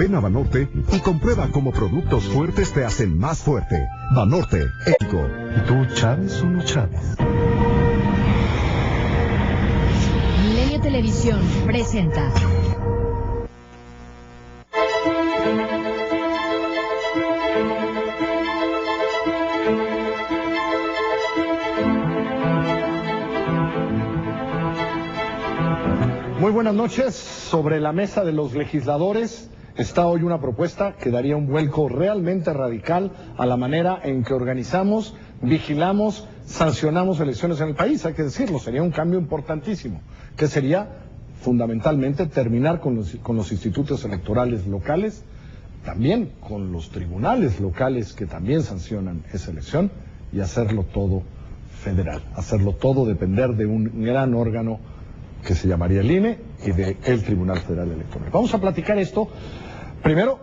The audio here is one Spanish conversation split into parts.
Ven a Banorte y comprueba cómo productos fuertes te hacen más fuerte. Banorte, ético. ¿Y tú, Chávez o no Chávez? Milenio Televisión presenta. Muy buenas noches. Sobre la mesa de los legisladores está hoy una propuesta que daría un vuelco realmente radical a la manera en que organizamos, vigilamos, sancionamos elecciones en el país. Hay que decirlo, sería un cambio importantísimo, que sería fundamentalmente terminar con los institutos electorales locales, también con los tribunales locales que también sancionan esa elección, y hacerlo todo federal, hacerlo todo depender de un gran órgano que se llamaría el INE y del Tribunal Federal Electoral. Vamos a platicar esto primero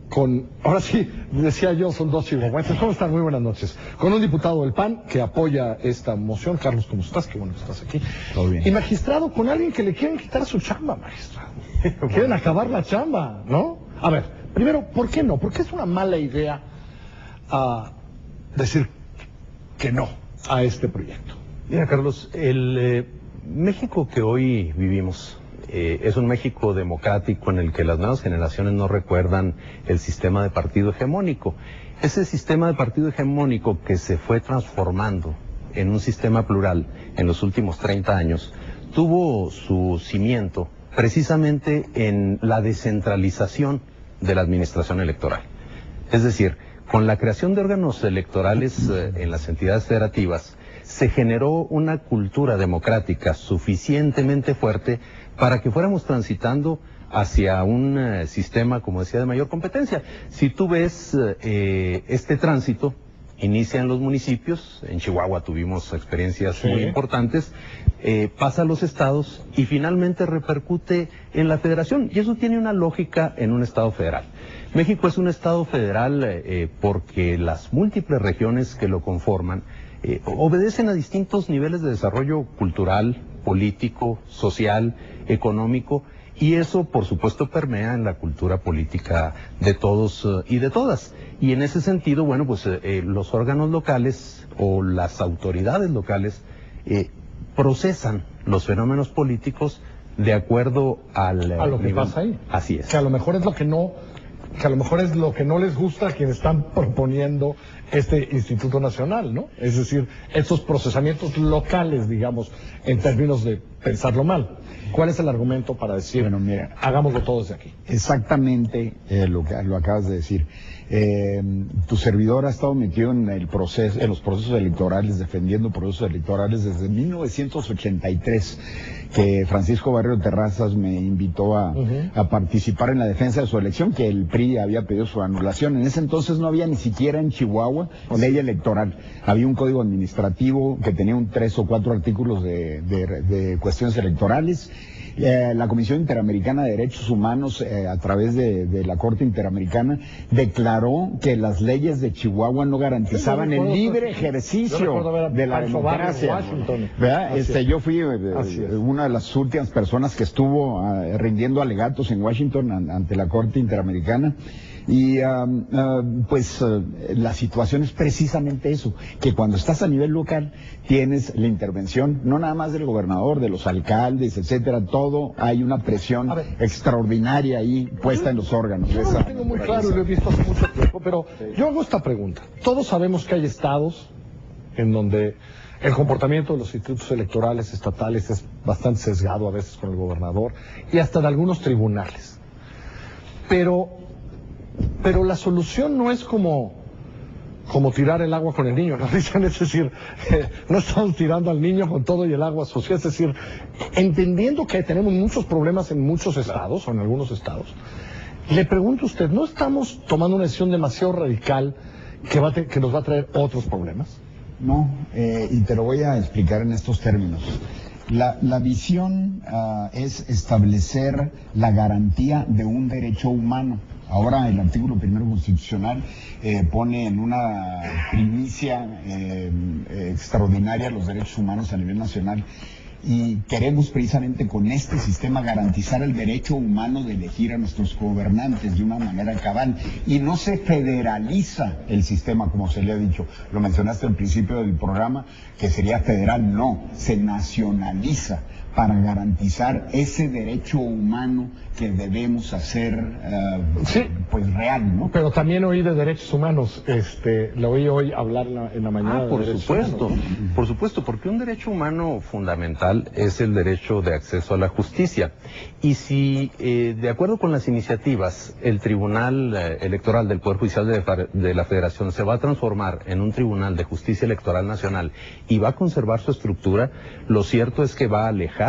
con, ahora sí, decía yo, son dos chihuahuenses. ¿Cómo están? Muy buenas noches. Con un diputado del PAN que apoya esta moción. Carlos, ¿cómo estás? Qué bueno que estás aquí. Todo bien. Y magistrado, con alguien que le quieren quitar su chamba, magistrado. Quieren acabar la chamba, ¿no? A ver, primero, ¿por qué no? ¿Por qué es una mala idea decir que no a este proyecto? Mira, Carlos, el México que hoy vivimos es un México democrático en el que las nuevas generaciones no recuerdan el sistema de partido hegemónico. Ese sistema de partido hegemónico que se fue transformando en un sistema plural en los últimos 30 años, tuvo su cimiento precisamente en la descentralización de la administración electoral. Es decir, con la creación de órganos electorales en las entidades federativas, se generó una cultura democrática suficientemente fuerte para que fuéramos transitando hacia un sistema, como decía, de mayor competencia. Si tú ves este tránsito, inicia en los municipios, en Chihuahua tuvimos experiencias muy importantes, pasa a los estados y finalmente repercute en la federación. Y eso tiene una lógica en un estado federal. México es un estado federal porque las múltiples regiones que lo conforman obedecen a distintos niveles de desarrollo cultural, político, social, económico, y eso por supuesto permea en la cultura política de todos y de todas. Y en ese sentido, bueno, pues los órganos locales o las autoridades locales procesan los fenómenos políticos de acuerdo a lo que pasa ahí. Así es. Que a lo mejor es lo que no les gusta a quienes están proponiendo este Instituto Nacional, ¿no? Es decir, estos procesamientos locales, digamos, en términos de pensarlo mal. ¿Cuál es el argumento para decir, bueno, mira, hagámoslo todo desde aquí? Exactamente lo acabas de decir. Tu servidor ha estado metido en los procesos electorales, defendiendo procesos electorales desde 1983, que Francisco Barrio Terrazas me invitó a participar en la defensa de su elección, que el PRI había pedido su anulación. En ese entonces no había ni siquiera en Chihuahua ley electoral. Había un código administrativo que tenía 3 o 4 artículos de cuestiones electorales. La Comisión Interamericana de Derechos Humanos, a través de la Corte Interamericana, declaró que las leyes de Chihuahua no garantizaban el libre ejercicio de la democracia. Yo fui una de las últimas personas que estuvo rindiendo alegatos en Washington ante la Corte Interamericana. Y la situación es precisamente eso, que cuando estás a nivel local tienes la intervención, no nada más del gobernador, de los alcaldes, etcétera, todo, hay una presión extraordinaria ahí puesta en los órganos. Yo no lo tengo muy claro y lo he visto hace mucho tiempo, pero yo hago esta pregunta. Todos sabemos que hay estados en donde el comportamiento de los institutos electorales estatales es bastante sesgado a veces con el gobernador y hasta de algunos tribunales. Pero la solución no es como tirar el agua con el niño, ¿no? Dicen, es decir, no estamos tirando al niño con todo y el agua sucia, es decir, entendiendo que tenemos muchos problemas en muchos estados, o en algunos estados, le pregunto a usted, ¿no estamos tomando una decisión demasiado radical que nos va a traer otros problemas? No, y te lo voy a explicar en estos términos. La visión es establecer la garantía de un derecho humano. Ahora el artículo 1 constitucional pone en una primicia extraordinaria los derechos humanos a nivel nacional. y queremos precisamente con este sistema garantizar el derecho humano de elegir a nuestros gobernantes de una manera cabal, y no se federaliza el sistema como se le ha dicho. Lo mencionaste al principio del programa, que sería federal. No, se nacionaliza para garantizar ese derecho humano que debemos hacer pues real, ¿no? Pero también oí de derechos humanos, lo oí hoy hablar en la mañana. Por supuesto, porque un derecho humano fundamental es el derecho de acceso a la justicia. Y si, de acuerdo con las iniciativas, el Tribunal Electoral del Poder Judicial de la Federación se va a transformar en un Tribunal de Justicia Electoral Nacional y va a conservar su estructura, lo cierto es que va a alejar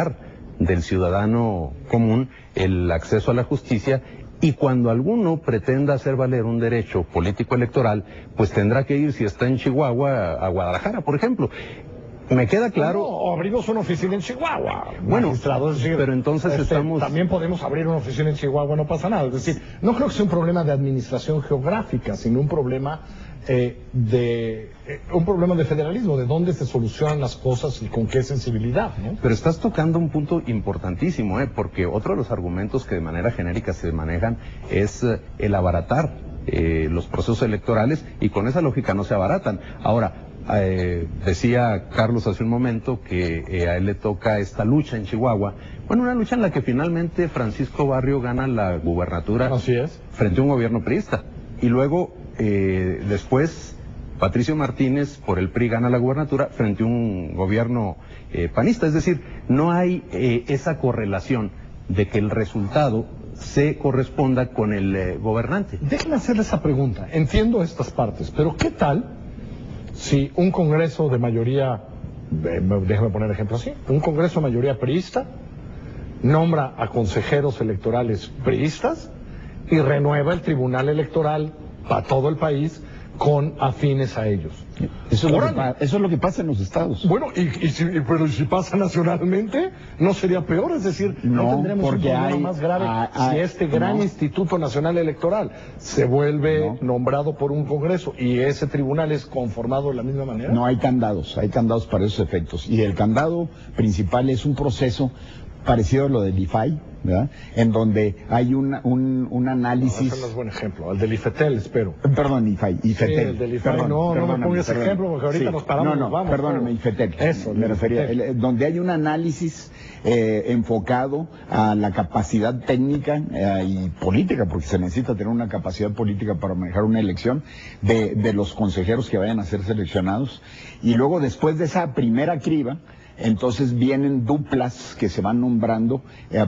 del ciudadano común el acceso a la justicia, y cuando alguno pretenda hacer valer un derecho político electoral, pues tendrá que ir, si está en Chihuahua, a Guadalajara, por ejemplo. Me queda claro... No, abrimos una oficina en Chihuahua. Bueno, es decir, pero entonces estamos... También podemos abrir una oficina en Chihuahua, no pasa nada. Es decir, no creo que sea un problema de administración geográfica, sino un problema de federalismo, de dónde se solucionan las cosas y con qué sensibilidad, ¿no? Pero estás tocando un punto importantísimo, porque otro de los argumentos que de manera genérica se manejan es el abaratar los procesos electorales, y con esa lógica no se abaratan. Ahora, decía Carlos hace un momento que a él le toca esta lucha en Chihuahua. Bueno, una lucha en la que finalmente Francisco Barrio gana la gubernatura. Así es. Frente a un gobierno priista. Y luego, después, Patricio Martínez por el PRI gana la gubernatura frente a un gobierno panista. Es decir, no hay esa correlación de que el resultado se corresponda con el gobernante. Déjenme hacerle esa pregunta. Entiendo estas partes, pero ¿qué tal si un Congreso de mayoría, déjame poner ejemplo así, un Congreso de mayoría priista nombra a consejeros electorales priistas y renueva el Tribunal Electoral para todo el país con afines a ellos? Eso es lo que pasa en los estados. Bueno, pero si pasa nacionalmente, ¿no sería peor? Es decir, no tendremos un problema más grave si este gran Instituto Nacional Electoral se vuelve nombrado por un Congreso y ese tribunal es conformado de la misma manera. No, hay candados para esos efectos. Y el candado principal es un proceso parecido a lo del IFAI, ¿verdad? En donde hay un análisis... No, ese no es buen ejemplo, el del IFETEL, espero. Perdón, IFETEL. Sí, el del IFAI, no me pongas ese ejemplo porque ahorita nos paramos. No, vamos. Perdóname, IFETEL. Eso, me refería. Donde hay un análisis enfocado a la capacidad técnica y política, porque se necesita tener una capacidad política para manejar una elección, de los consejeros que vayan a ser seleccionados. Y luego, después de esa primera criba, entonces vienen duplas que se van nombrando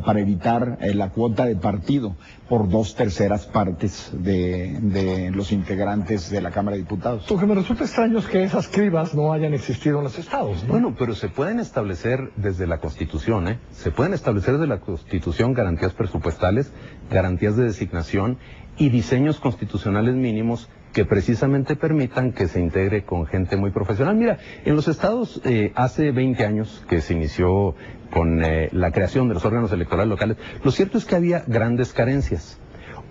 para evitar la cuota de partido por 2/3 partes de los integrantes de la Cámara de Diputados. Lo que me resulta extraño es que esas cribas no hayan existido en los estados, ¿no? Bueno, pero se pueden establecer desde la Constitución, se pueden establecer desde la Constitución garantías presupuestales, garantías de designación y diseños constitucionales mínimos que precisamente permitan que se integre con gente muy profesional. Mira, en los estados hace 20 años que se inició con la creación de los órganos electorales locales, lo cierto es que había grandes carencias.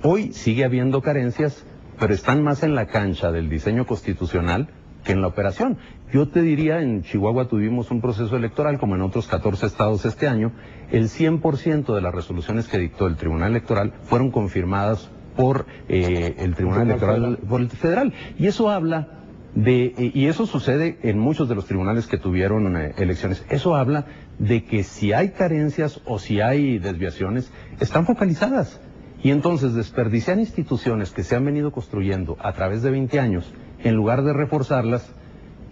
Hoy sigue habiendo carencias, pero están más en la cancha del diseño constitucional que en la operación. Yo te diría, en Chihuahua tuvimos un proceso electoral como en otros 14 estados este año. El 100% de las resoluciones que dictó el Tribunal Electoral fueron confirmadas por el Tribunal Electoral, por el federal. Y eso habla y eso sucede en muchos de los tribunales que tuvieron elecciones. Eso habla de que si hay carencias o si hay desviaciones, están focalizadas. Y entonces desperdiciar instituciones que se han venido construyendo a través de 20 años, en lugar de reforzarlas,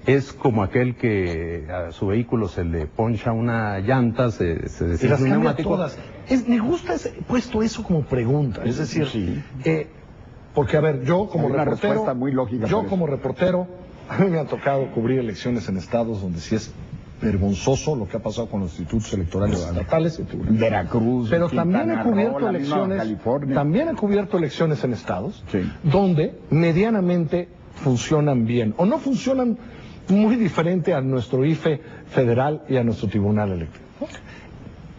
es como aquel que a su vehículo se le poncha una llanta, se deshace un neumático. Todas. Me gusta puesto eso como pregunta, es decir, porque a ver, yo como reportero, muy lógica, como reportero, a mí me ha tocado cubrir elecciones en estados donde sí es vergonzoso lo que ha pasado con los institutos electorales estatales, Veracruz, pero también he cubierto elecciones, en estados donde medianamente funcionan bien o no funcionan muy diferente a nuestro IFE federal y a nuestro Tribunal Electoral.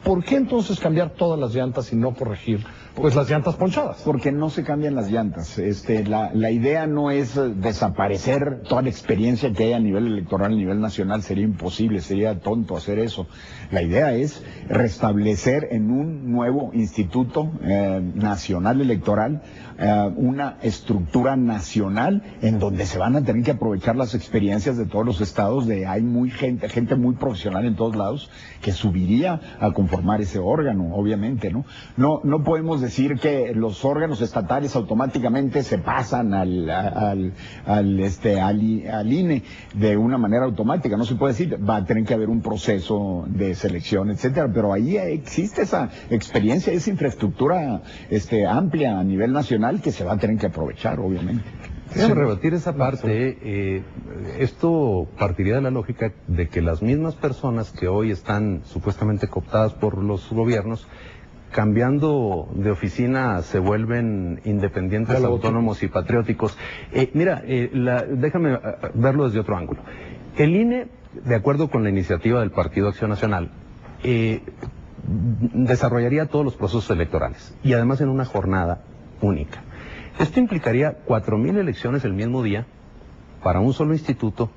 ¿Por qué entonces cambiar todas las llantas y no corregir Pues las llantas ponchadas. Porque no se cambian las llantas. La idea no es desaparecer toda la experiencia que hay a nivel electoral, a nivel nacional. Sería imposible, sería tonto hacer eso. La idea es restablecer en un nuevo instituto nacional electoral una estructura nacional en donde se van a tener que aprovechar las experiencias de todos los estados. Hay gente muy profesional en todos lados que subiría a conformar ese órgano, obviamente, ¿no? No podemos decir que los órganos estatales automáticamente se pasan al INE de una manera automática. No se puede decir, va a tener que haber un proceso de selección, etcétera, pero ahí existe esa experiencia, esa infraestructura amplia a nivel nacional que se va a tener que aprovechar, obviamente. Déjame rebatir esa parte. Esto partiría de la lógica de que las mismas personas que hoy están supuestamente cooptadas por los gobiernos, cambiando de oficina, se vuelven independientes, autónomos y patrióticos. Déjame verlo desde otro ángulo. El INE, de acuerdo con la iniciativa del Partido Acción Nacional, desarrollaría todos los procesos electorales y además en una jornada única. Esto implicaría 4,000 elecciones el mismo día para un solo instituto,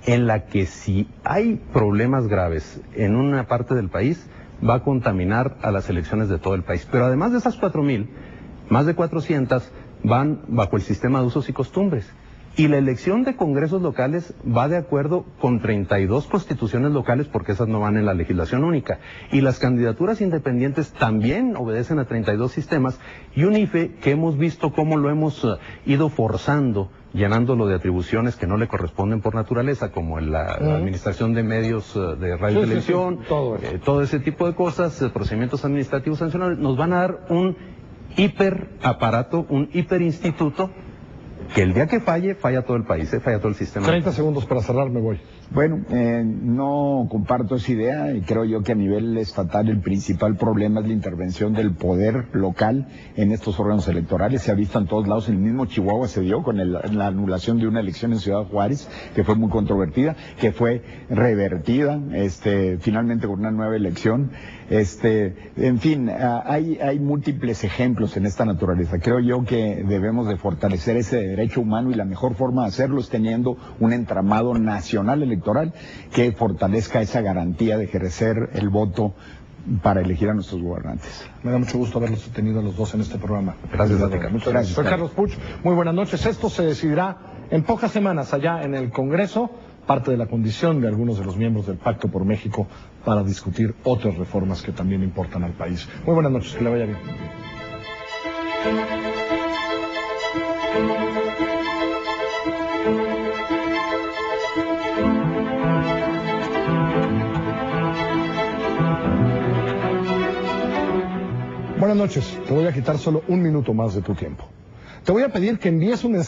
en la que si hay problemas graves en una parte del país, va a contaminar a las elecciones de todo el país. Pero además de esas 4,000, más de 400 van bajo el sistema de usos y costumbres. Y la elección de congresos locales va de acuerdo con 32 constituciones locales, porque esas no van en la legislación única. Y las candidaturas independientes también obedecen a 32 sistemas, y un IFE que hemos visto cómo lo hemos ido forzando, llenándolo de atribuciones que no le corresponden por naturaleza, como la administración de medios de radio y televisión, todo ese tipo de cosas, procedimientos administrativos sancionables, nos van a dar un hiperaparato, un hiperinstituto, que el día que falla todo el país, falla todo el sistema. 30 segundos para cerrar, me voy. Bueno, no comparto esa idea y creo yo que a nivel estatal el principal problema es la intervención del poder local en estos órganos electorales. Se ha visto en todos lados, en el mismo Chihuahua se dio con la anulación de una elección en Ciudad Juárez, que fue muy controvertida, que fue revertida finalmente con una nueva elección. En fin, hay múltiples ejemplos en esta naturaleza. Creo yo que debemos de fortalecer ese derecho humano y la mejor forma de hacerlo es teniendo un entramado nacional electoral que fortalezca esa garantía de ejercer el voto para elegir a nuestros gobernantes. Me da mucho gusto haberlos tenido a los dos en este programa. Gracias, Muchas gracias. Soy Carlos Puch. Muy buenas noches. Esto se decidirá en pocas semanas allá en el Congreso, parte de la condición de algunos de los miembros del Pacto por México para discutir otras reformas que también importan al país. Muy buenas noches, que le vaya bien. Buenas noches, te voy a quitar solo un minuto más de tu tiempo. Te voy a pedir que envíes un mensaje